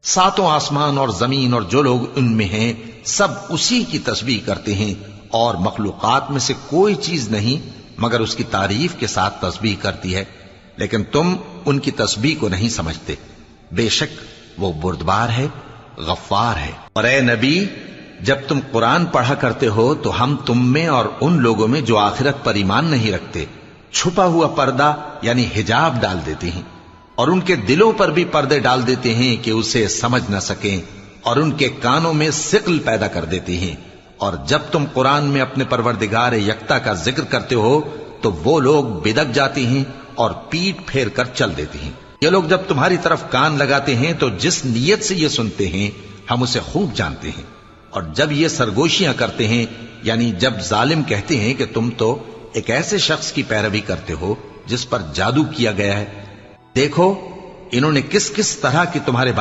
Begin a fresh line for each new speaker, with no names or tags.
ساتوں آسمان اور زمین اور جو لوگ ان میں ہیں سب اسی کی تسبیح کرتے ہیں، اور مخلوقات میں سے کوئی چیز نہیں مگر اس کی تعریف کے ساتھ تسبیح کرتی ہے، لیکن تم ان کی تسبیح کو نہیں سمجھتے۔ بے شک وہ بردبار ہے، غفار ہے۔ اور اے نبی، جب تم قرآن پڑھا کرتے ہو تو ہم تم میں اور ان لوگوں میں جو آخرت پر ایمان نہیں رکھتے چھپا ہوا پردہ یعنی حجاب ڈال دیتے ہیں، اور ان کے دلوں پر بھی پردے ڈال دیتے ہیں کہ اسے سمجھ نہ سکیں، اور ان کے کانوں میں ثقل پیدا کر دیتے ہیں۔ اور جب تم قرآن میں اپنے پروردگار یکتا کا ذکر کرتے ہو تو وہ لوگ بدک جاتے ہیں اور پیٹ پھیر کر چل دیتے ہیں۔ یہ لوگ جب تمہاری طرف کان لگاتے ہیں تو جس نیت سے یہ سنتے ہیں ہم اسے خوب جانتے ہیں، اور جب یہ سرگوشیاں کرتے ہیں یعنی جب ظالم کہتے ہیں کہ تم تو ایک ایسے شخص کی پیروی کرتے ہو جس پر جادو کیا گیا ہے، دیکھو انہوں نے کس کس طرح کی تمہارے بارے